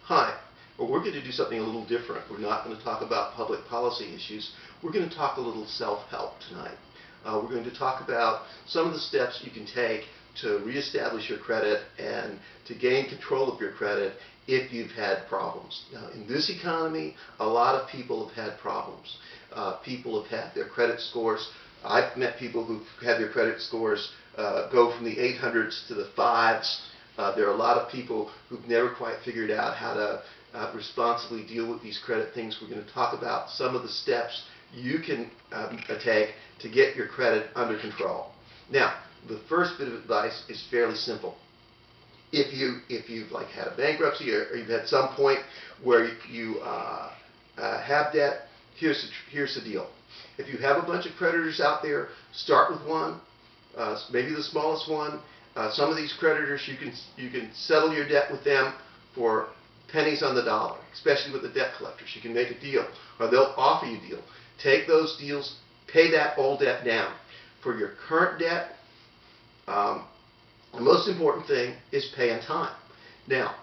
Hi. Well, we're going to do something a little different. We're not going to talk about public policy issues. We're going to talk a little self-help tonight. We're going to talk about some of the steps you can take to reestablish your credit and to gain control of your credit if you've had problems. Now, in this economy, a lot of people have had problems. People have had their credit scores. I've met people who've had their credit scores go from the 800s to the 5s. There are a lot of people who've never quite figured out how to responsibly deal with these credit things. We're going to talk about some of the steps you can take to get your credit under control. Now, the first bit of advice is fairly simple. If you've like had a bankruptcy or you've had some point where you have debt, here's the deal. If you have a bunch of creditors out there, start with one, maybe the smallest one. Some of these creditors, you can settle your debt with them for pennies on the dollar, especially with the debt collectors. You can make a deal, or they'll offer you a deal. Take those deals, pay that old debt down. For your current debt, the most important thing is pay on time. Now,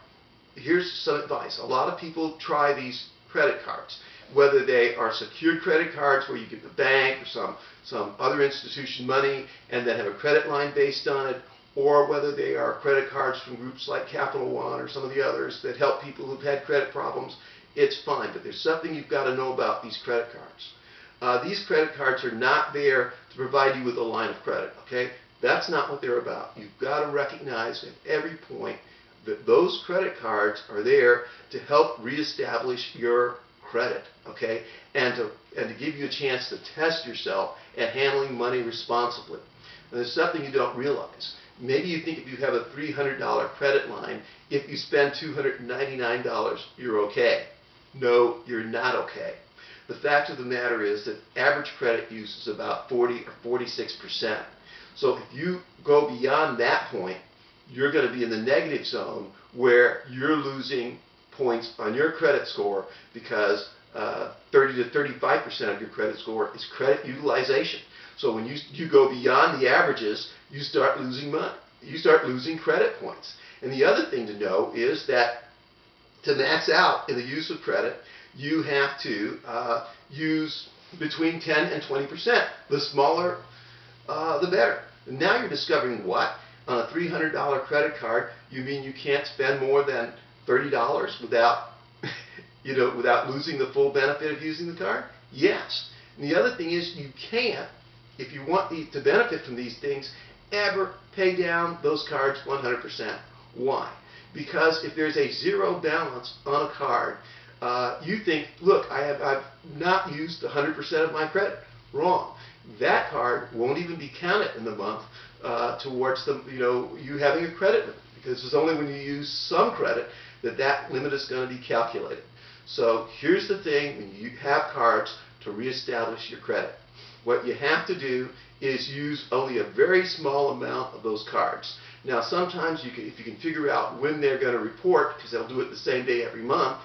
here's some advice. A lot of people try these credit cards, whether they are secured credit cards where you give the bank or some other institution money and then have a credit line based on it, or whether they are credit cards from groups like Capital One or some of the others that help people who've had credit problems. It's fine, but there's something you've got to know about these credit cards. These credit cards are not there to provide you with a line of credit, okay? That's not what they're about. You've got to recognize at every point that those credit cards are there to help reestablish your credit, okay? And to give you a chance to test yourself at handling money responsibly. And there's something you don't realize. Maybe you think if you have a $300 credit line, if you spend $299, you're okay. No, you're not okay. The fact of the matter is that average credit use is about 40 or 46%. So if you go beyond that point, you're going to be in the negative zone where you're losing points on your credit score because 30 to 35% of your credit score is credit utilization. So when you go beyond the averages, you start losing money. You start losing credit points. And the other thing to know is that to max out in the use of credit, you have to use between 10 and 20%. The smaller, the better. And now you're discovering what? On a $300 credit card, you mean you can't spend more than $30 without, without losing the full benefit of using the card? Yes. And the other thing is you can't, if you want to benefit from these things, ever pay down those cards 100%. Why? Because if there's a zero balance on a card, you think, look, I've not used 100% of my credit. Wrong. That card won't even be counted in the month towards you having a credit limit, because it's only when you use some credit that limit is going to be calculated. So here's the thing when you have cards to reestablish your credit. What you have to do is use only a very small amount of those cards. Now sometimes if you can figure out when they're going to report, because they'll do it the same day every month,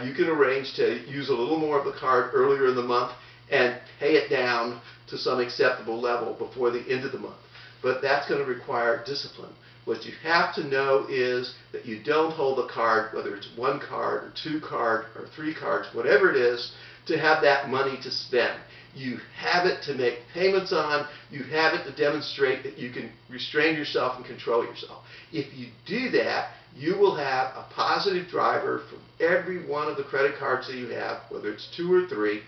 you can arrange to use a little more of the card earlier in the month and pay it down to some acceptable level before the end of the month. But that's going to require discipline. What you have to know is that you don't hold a card, whether it's one card or two cards or three cards, whatever it is, to have that money to spend. You have it to make payments on. You have it to demonstrate that you can restrain yourself and control yourself. If you do that, you will have a positive driver from every one of the credit cards that you have, whether it's two or three,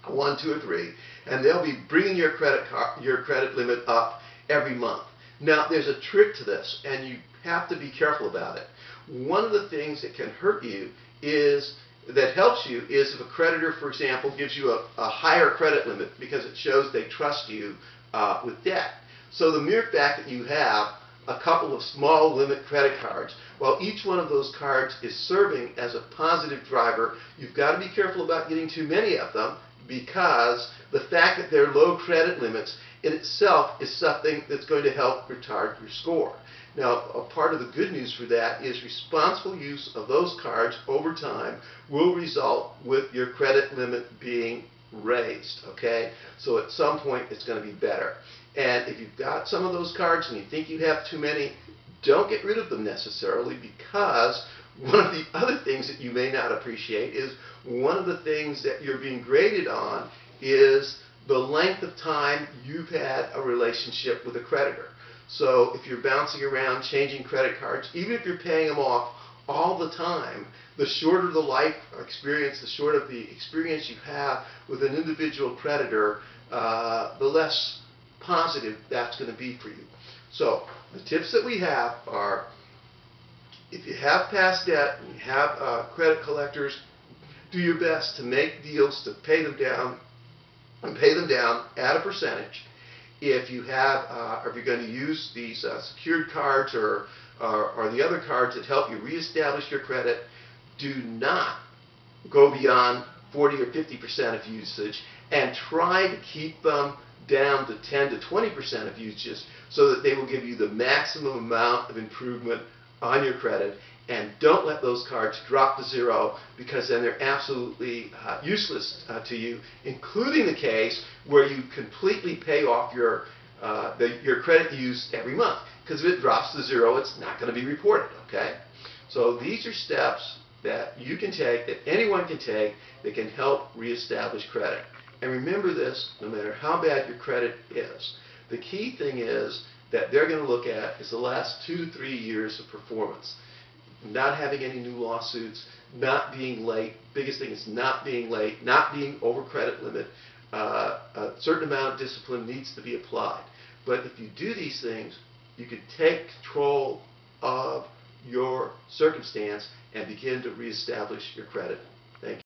one, two, or three, and they'll be bringing your credit limit up every month. Now, there's a trick to this, and you have to be careful about it. One of the things that can hurt you that helps you is if a creditor, for example, gives you a higher credit limit because it shows they trust you with debt. So the mere fact that you have a couple of small limit credit cards, while each one of those cards is serving as a positive driver, you've got to be careful about getting too many of them, because the fact that they're low credit limits in itself is something that's going to help retard your score. Now, a part of the good news for that is responsible use of those cards over time will result with your credit limit being raised, okay? So at some point it's going to be better. And if you've got some of those cards and you think you have too many, don't get rid of them necessarily, because One of the other things that you may not appreciate is one of the things that you're being graded on is the length of time you've had a relationship with a creditor. So if you're bouncing around changing credit cards, even if you're paying them off all the time, the shorter the life experience, the shorter the experience you have with an individual creditor, the less positive that's going to be for you. So the tips that we have are, if you have past debt and you have credit collectors, do your best to make deals to pay them down and pay them down at a percentage. If you have, or if you're going to use these secured cards or the other cards that help you reestablish your credit, do not go beyond 40 or 50% of usage, and try to keep them down to 10 to 20% of usage so that they will give you the maximum amount of improvement on your credit. And don't let those cards drop to zero, because then they're absolutely useless to you, including the case where you completely pay off your credit use every month. Because if it drops to zero, it's not going to be reported, okay? So these are steps that you can take, that anyone can take, that can help reestablish credit. And remember this, no matter how bad your credit is, the key thing is that they're going to look at is the last 2 to 3 years of performance. Not having any new lawsuits, not being late. Biggest thing is not being late, not being over credit limit. A certain amount of discipline needs to be applied. But if you do these things, you can take control of your circumstance and begin to reestablish your credit. Thank you.